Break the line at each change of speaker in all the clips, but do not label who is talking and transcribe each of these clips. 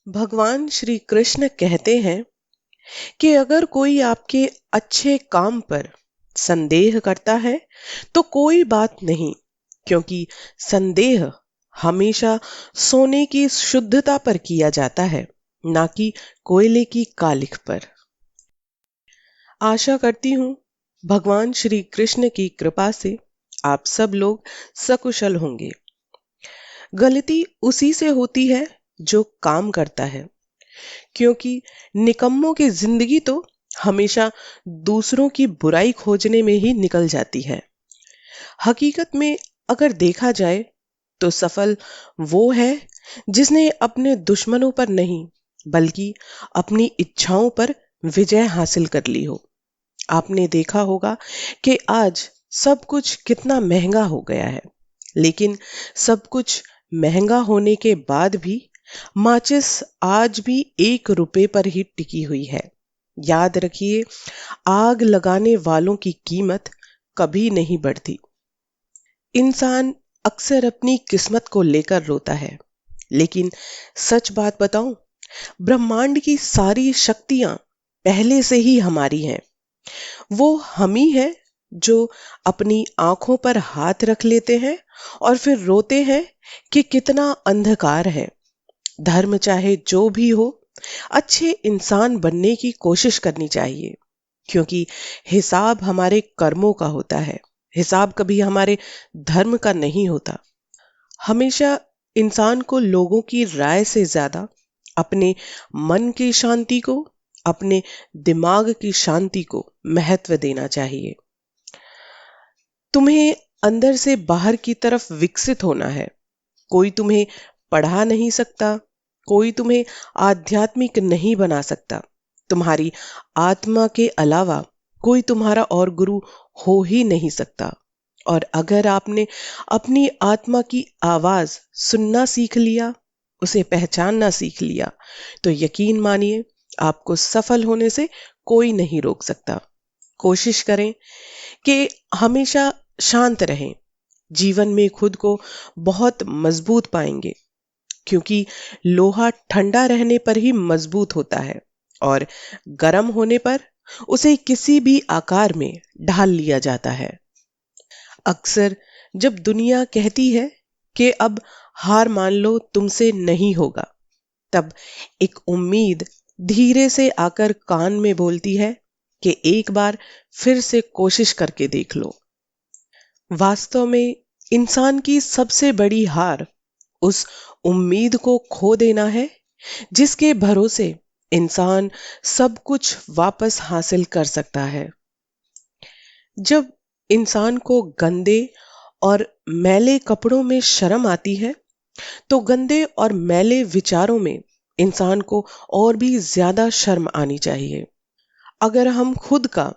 भगवान श्री कृष्ण कहते हैं कि अगर कोई आपके अच्छे काम पर संदेह करता है तो कोई बात नहीं, क्योंकि संदेह हमेशा सोने की शुद्धता पर किया जाता है, ना कि कोयले की कालिख पर। आशा करती हूँ भगवान श्री कृष्ण की कृपा से आप सब लोग सकुशल होंगे। गलती उसी से होती है जो काम करता है, क्योंकि निकम्मों की जिंदगी तो हमेशा दूसरों की बुराई खोजने में ही निकल जाती है। हकीकत में अगर देखा जाए तो सफल वो है जिसने अपने दुश्मनों पर नहीं बल्कि अपनी इच्छाओं पर विजय हासिल कर ली हो। आपने देखा होगा कि आज सब कुछ कितना महंगा हो गया है, लेकिन सब कुछ महंगा होने के बाद भी माचिस आज भी 1 रुपए पर ही टिकी हुई है। याद रखिए, आग लगाने वालों की कीमत कभी नहीं बढ़ती। इंसान अक्सर अपनी किस्मत को लेकर रोता है, लेकिन सच बात बताऊं, ब्रह्मांड की सारी शक्तियां पहले से ही हमारी हैं। वो हम ही हैं जो अपनी आंखों पर हाथ रख लेते हैं और फिर रोते हैं कि कितना अंधकार है। धर्म चाहे जो भी हो, अच्छे इंसान बनने की कोशिश करनी चाहिए, क्योंकि हिसाब हमारे कर्मों का होता है। हिसाब कभी हमारे धर्म का नहीं होता। हमेशा इंसान को लोगों की राय से ज्यादा अपने मन की शांति को, अपने दिमाग की शांति को महत्व देना चाहिए। तुम्हें अंदर से बाहर की तरफ विकसित होना है। कोई तुम्हें पढ़ा नहीं सकता, कोई तुम्हें आध्यात्मिक नहीं बना सकता। तुम्हारी आत्मा के अलावा कोई तुम्हारा और गुरु हो ही नहीं सकता। और अगर आपने अपनी आत्मा की आवाज सुनना सीख लिया, उसे पहचानना सीख लिया, तो यकीन मानिए आपको सफल होने से कोई नहीं रोक सकता। कोशिश करें कि हमेशा शांत रहें। जीवन में खुद को बहुत मजबूत पाएंगे, क्योंकि लोहा ठंडा रहने पर ही मजबूत होता है और गर्म होने पर उसे किसी भी आकार में ढाल लिया जाता है। अक्सर जब दुनिया कहती है कि अब हार मान लो, तुमसे नहीं होगा, तब एक उम्मीद धीरे से आकर कान में बोलती है कि एक बार फिर से कोशिश करके देख लो। वास्तव में इंसान की सबसे बड़ी हार उस उम्मीद को खो देना है जिसके भरोसे इंसान सब कुछ वापस हासिल कर सकता है। जब इंसान को गंदे और मैले कपड़ों में शर्म आती है, तो गंदे और मैले विचारों में इंसान को और भी ज्यादा शर्म आनी चाहिए। अगर हम खुद का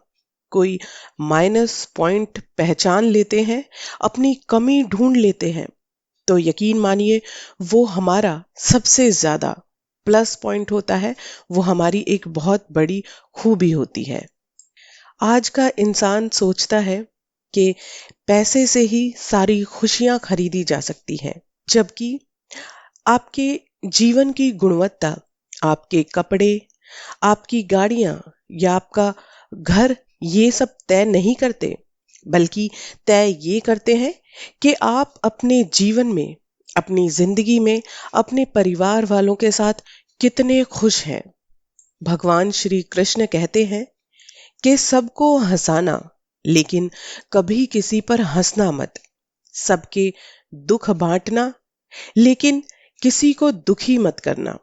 कोई माइनस पॉइंट पहचान लेते हैं, अपनी कमी ढूंढ लेते हैं, तो यकीन मानिए वो हमारा सबसे ज्यादा प्लस पॉइंट होता है। वो हमारी एक बहुत बड़ी खूबी होती है। आज का इंसान सोचता है कि पैसे से ही सारी खुशियां खरीदी जा सकती हैं, जबकि आपके जीवन की गुणवत्ता, आपके कपड़े, आपकी गाड़ियां या आपका घर ये सब तय नहीं करते, बल्कि तय ये करते हैं कि आप अपने जीवन में, अपनी जिंदगी में, अपने परिवार वालों के साथ कितने खुश हैं। भगवान श्री कृष्ण कहते हैं कि सबको हंसाना, लेकिन कभी किसी पर हंसना मत। सबके दुख बांटना, लेकिन किसी को दुखी मत करना।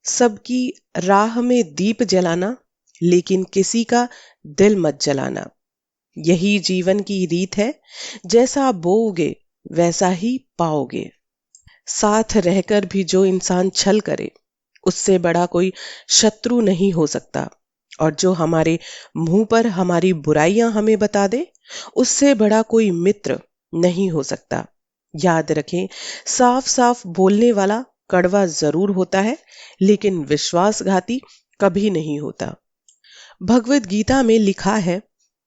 सबकी राह में दीप जलाना, लेकिन किसी का दिल मत जलाना। यही जीवन की रीत है। जैसा बोओगे वैसा ही पाओगे। साथ रहकर भी जो इंसान छल करे, उससे बड़ा कोई शत्रु नहीं हो सकता। और जो हमारे मुंह पर हमारी बुराइयां हमें बता दे, उससे बड़ा कोई मित्र नहीं हो सकता। याद रखें, साफ साफ बोलने वाला कड़वा जरूर होता है, लेकिन विश्वासघाती कभी नहीं होता। भगवत गीता में लिखा है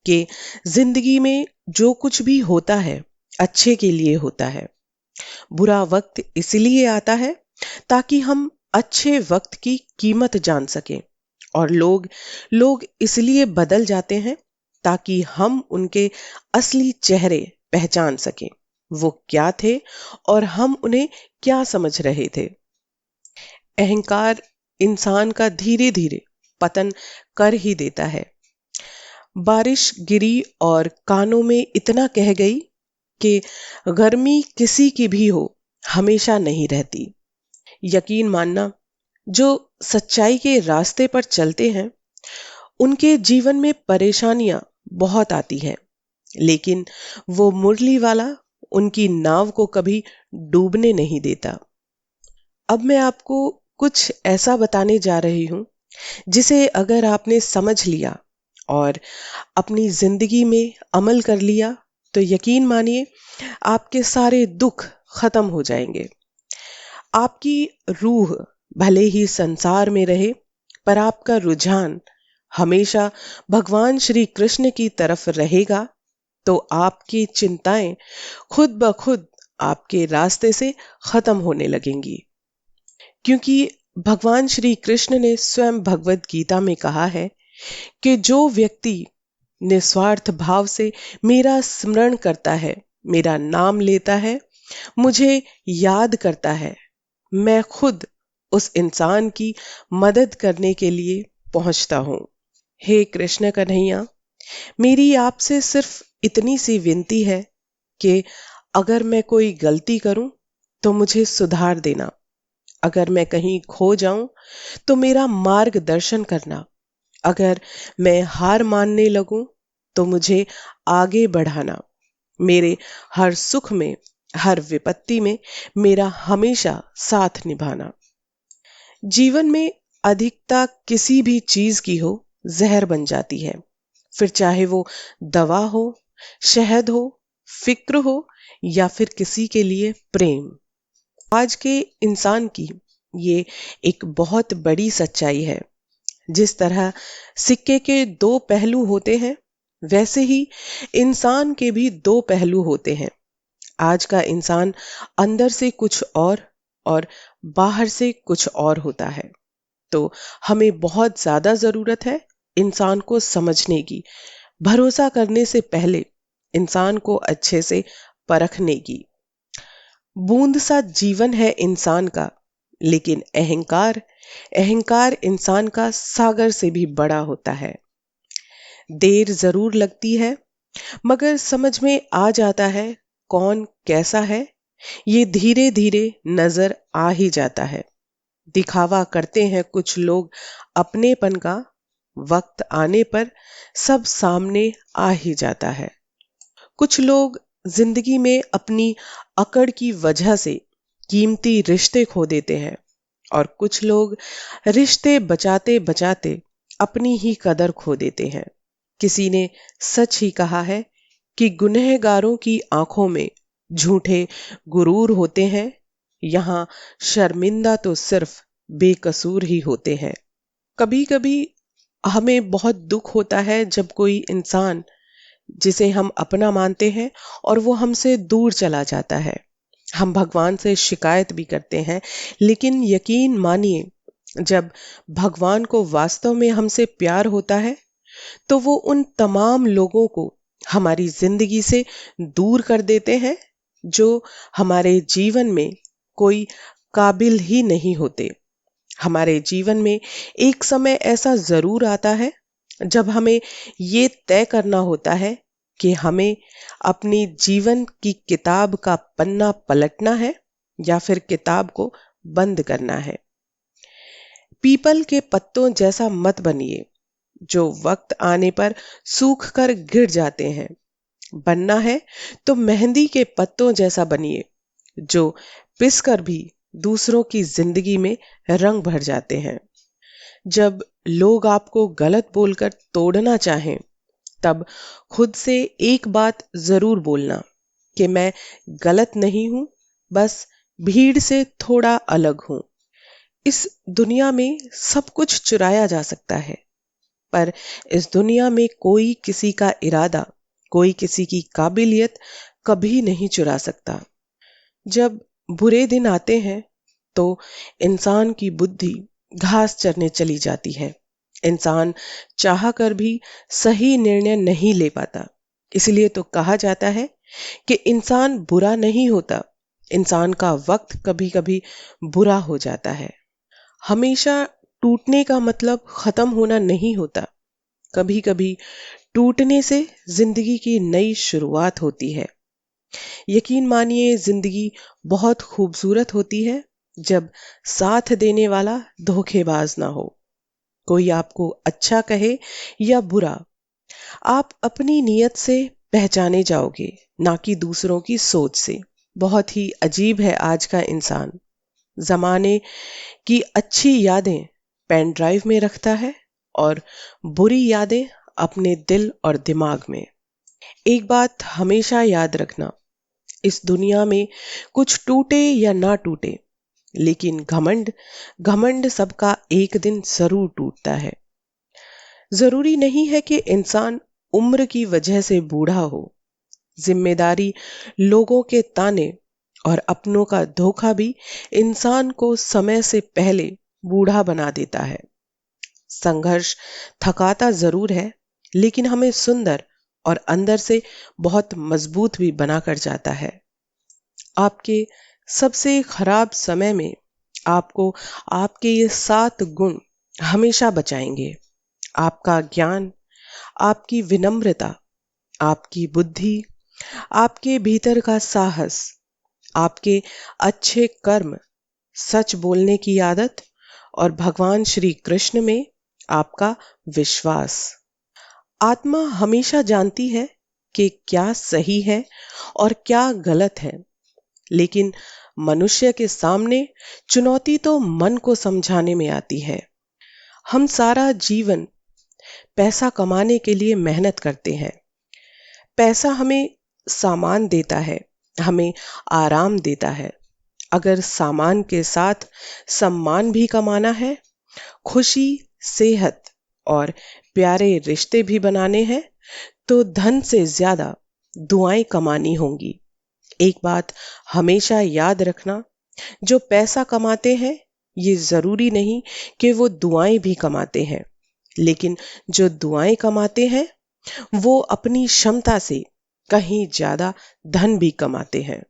कि जिंदगी में जो कुछ भी होता है अच्छे के लिए होता है। बुरा वक्त इसलिए आता है ताकि हम अच्छे वक्त की कीमत जान सकें। और लोग लोग इसलिए बदल जाते हैं ताकि हम उनके असली चेहरे पहचान सकें। वो क्या थे और हम उन्हें क्या समझ रहे थे। अहंकार इंसान का धीरे धीरे पतन कर ही देता है। बारिश गिरी और कानों में इतना कह गई कि गर्मी किसी की भी हो, हमेशा नहीं रहती। यकीन मानना, जो सच्चाई के रास्ते पर चलते हैं उनके जीवन में परेशानियां बहुत आती हैं, लेकिन वो मुरली वाला उनकी नाव को कभी डूबने नहीं देता। अब मैं आपको कुछ ऐसा बताने जा रही हूं जिसे अगर आपने समझ लिया और अपनी जिंदगी में अमल कर लिया तो यकीन मानिए आपके सारे दुख खत्म हो जाएंगे। आपकी रूह भले ही संसार में रहे, पर आपका रुझान हमेशा भगवान श्री कृष्ण की तरफ रहेगा, तो आपकी चिंताएं खुद ब खुद आपके रास्ते से खत्म होने लगेंगी। क्योंकि भगवान श्री कृष्ण ने स्वयं भगवत गीता में कहा है कि जो व्यक्ति निस्वार्थ भाव से मेरा स्मरण करता है, मेरा नाम लेता है, मुझे याद करता है, मैं खुद उस इंसान की मदद करने के लिए पहुंचता हूं। हे कृष्ण कन्हैया, मेरी आपसे सिर्फ इतनी सी विनती है कि अगर मैं कोई गलती करूं तो मुझे सुधार देना। अगर मैं कहीं खो जाऊं तो मेरा मार्गदर्शन करना। अगर मैं हार मानने लगूं तो मुझे आगे बढ़ाना। मेरे हर सुख में, हर विपत्ति में मेरा हमेशा साथ निभाना। जीवन में अधिकता किसी भी चीज की हो, जहर बन जाती है। फिर चाहे वो दवा हो, शहद हो, फिक्र हो या फिर किसी के लिए प्रेम। आज के इंसान की ये एक बहुत बड़ी सच्चाई है। जिस तरह सिक्के के दो पहलू होते हैं, वैसे ही इंसान के भी दो पहलू होते हैं। आज का इंसान अंदर से कुछ और बाहर से कुछ और होता है। तो हमें बहुत ज्यादा जरूरत है इंसान को समझने की, भरोसा करने से पहले इंसान को अच्छे से परखने की। बूंद सा जीवन है इंसान का, लेकिन अहंकार अहंकार इंसान का सागर से भी बड़ा होता है। देर जरूर लगती है, मगर समझ में आ जाता है कौन कैसा है। ये धीरे धीरे नजर आ ही जाता है। दिखावा करते हैं कुछ लोग अपनेपन का, वक्त आने पर सब सामने आ ही जाता है। कुछ लोग जिंदगी में अपनी अकड़ की वजह से कीमती रिश्ते खो देते हैं, और कुछ लोग रिश्ते बचाते बचाते अपनी ही कदर खो देते हैं। किसी ने सच ही कहा है कि गुनहगारों की आंखों में झूठे गुरूर होते हैं, यहाँ शर्मिंदा तो सिर्फ बेकसूर ही होते हैं। कभी कभी हमें बहुत दुख होता है जब कोई इंसान जिसे हम अपना मानते हैं और वो हमसे दूर चला जाता है। हम भगवान से शिकायत भी करते हैं, लेकिन यकीन मानिए जब भगवान को वास्तव में हमसे प्यार होता है तो वो उन तमाम लोगों को हमारी जिंदगी से दूर कर देते हैं जो हमारे जीवन में कोई काबिल ही नहीं होते। हमारे जीवन में एक समय ऐसा जरूर आता है जब हमें ये तय करना होता है कि हमें अपनी जीवन की किताब का पन्ना पलटना है या फिर किताब को बंद करना है। पीपल के पत्तों जैसा मत बनिए जो वक्त आने पर सूख कर गिर जाते हैं। बनना है तो मेहंदी के पत्तों जैसा बनिए जो पिस कर भी दूसरों की जिंदगी में रंग भर जाते हैं। जब लोग आपको गलत बोलकर तोड़ना चाहें, तब खुद से एक बात जरूर बोलना कि मैं गलत नहीं हूं, बस भीड़ से थोड़ा अलग हूं। इस दुनिया में सब कुछ चुराया जा सकता है, पर इस दुनिया में कोई किसी का इरादा, कोई किसी की काबिलियत कभी नहीं चुरा सकता। जब बुरे दिन आते हैं तो इंसान की बुद्धि घास चरने चली जाती है। इंसान चाह कर भी सही निर्णय नहीं ले पाता। इसलिए तो कहा जाता है कि इंसान बुरा नहीं होता, इंसान का वक्त कभी कभी बुरा हो जाता है। हमेशा टूटने का मतलब खत्म होना नहीं होता। कभी कभी टूटने से जिंदगी की नई शुरुआत होती है। यकीन मानिए, जिंदगी बहुत खूबसूरत होती है जब साथ देने वाला धोखेबाज ना हो। कोई आपको अच्छा कहे या बुरा, आप अपनी नीयत से पहचाने जाओगे, ना कि दूसरों की सोच से। बहुत ही अजीब है आज का इंसान। जमाने की अच्छी यादें पेन ड्राइव में रखता है और बुरी यादें अपने दिल और दिमाग में। एक बात हमेशा याद रखना, इस दुनिया में कुछ टूटे या ना टूटे, लेकिन घमंड घमंड सबका एक दिन जरूर टूटता है। जरूरी नहीं है कि इंसान उम्र की वजह से बूढ़ा हो। जिम्मेदारी, लोगों के ताने और अपनों का धोखा भी इंसान को समय से पहले बूढ़ा बना देता है। संघर्ष थकाता जरूर है, लेकिन हमें सुंदर और अंदर से बहुत मजबूत भी बनाकर जाता है। आपके सबसे खराब समय में आपको आपके ये 7 गुण हमेशा बचाएंगे। आपका ज्ञान, आपकी विनम्रता, आपकी बुद्धि, आपके भीतर का साहस, आपके अच्छे कर्म, सच बोलने की आदत और भगवान श्री कृष्ण में आपका विश्वास। आत्मा हमेशा जानती है कि क्या सही है और क्या गलत है, लेकिन मनुष्य के सामने चुनौती तो मन को समझाने में आती है। हम सारा जीवन पैसा कमाने के लिए मेहनत करते हैं। पैसा हमें सामान देता है, हमें आराम देता है। अगर सामान के साथ सम्मान भी कमाना है, खुशी, सेहत और प्यारे रिश्ते भी बनाने हैं, तो धन से ज्यादा दुआएं कमानी होंगी। एक बात हमेशा याद रखना, जो पैसा कमाते हैं ये जरूरी नहीं कि वो दुआएं भी कमाते हैं, लेकिन जो दुआएं कमाते हैं वो अपनी क्षमता से कहीं ज्यादा धन भी कमाते हैं।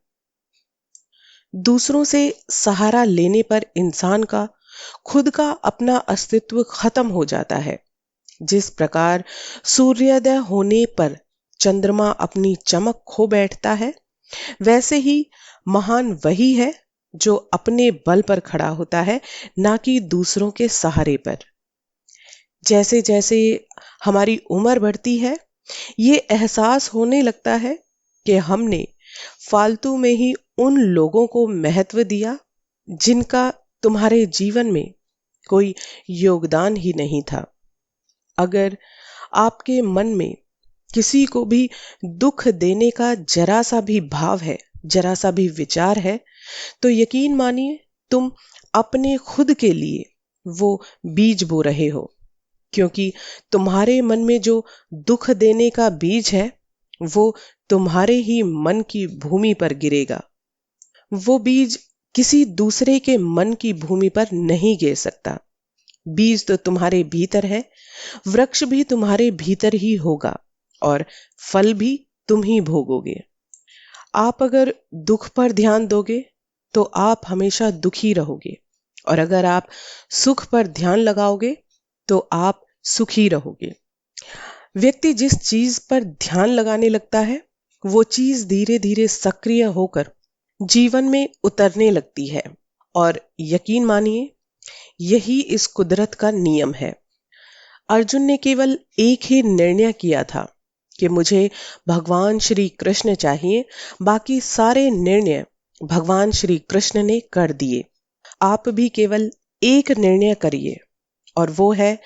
दूसरों से सहारा लेने पर इंसान का खुद का अपना अस्तित्व खत्म हो जाता है। जिस प्रकार सूर्योदय होने पर चंद्रमा अपनी चमक खो बैठता है, वैसे ही महान वही है जो अपने बल पर खड़ा होता है, ना कि दूसरों के सहारे पर। जैसे जैसे हमारी उम्र बढ़ती है, ये एहसास होने लगता है कि हमने फालतू में ही उन लोगों को महत्व दिया जिनका तुम्हारे जीवन में कोई योगदान ही नहीं था। अगर आपके मन में किसी को भी दुख देने का जरा सा भी भाव है, जरा सा भी विचार है, तो यकीन मानिए तुम अपने खुद के लिए वो बीज बो रहे हो। क्योंकि तुम्हारे मन में जो दुख देने का बीज है, वो तुम्हारे ही मन की भूमि पर गिरेगा। वो बीज किसी दूसरे के मन की भूमि पर नहीं गिर सकता। बीज तो तुम्हारे भीतर है, वृक्ष भी तुम्हारे भीतर ही होगा और फल भी तुम ही भोगोगे। आप अगर दुख पर ध्यान दोगे तो आप हमेशा दुखी रहोगे, और अगर आप सुख पर ध्यान लगाओगे तो आप सुखी रहोगे। व्यक्ति जिस चीज पर ध्यान लगाने लगता है, वो चीज धीरे धीरे सक्रिय होकर जीवन में उतरने लगती है। और यकीन मानिए, यही इस कुदरत का नियम है। अर्जुन ने केवल एक ही निर्णय किया था कि मुझे भगवान श्री कृष्ण चाहिए, बाकी सारे निर्णय भगवान श्री कृष्ण ने कर दिए। आप भी केवल एक निर्णय करिए, और वो है,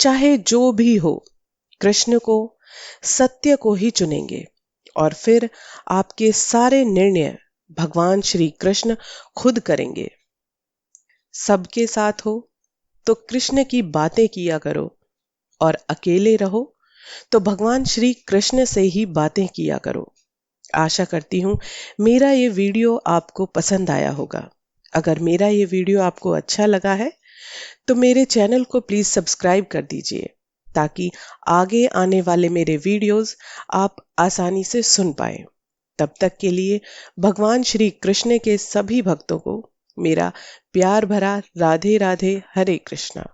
चाहे जो भी हो, कृष्ण को, सत्य को ही चुनेंगे। और फिर आपके सारे निर्णय भगवान श्री कृष्ण खुद करेंगे। सबके साथ हो तो कृष्ण की बातें किया करो, और अकेले रहो तो भगवान श्री कृष्ण से ही बातें किया करो। आशा करती हूँ मेरा ये वीडियो आपको पसंद आया होगा। अगर मेरा ये वीडियो आपको अच्छा लगा है तो मेरे चैनल को प्लीज सब्सक्राइब कर दीजिए ताकि आगे आने वाले मेरे वीडियोस आप आसानी से सुन पाए। तब तक के लिए भगवान श्री कृष्ण के सभी भक्तों को मेरा प्यार भरा राधे राधे, हरे कृष्णा।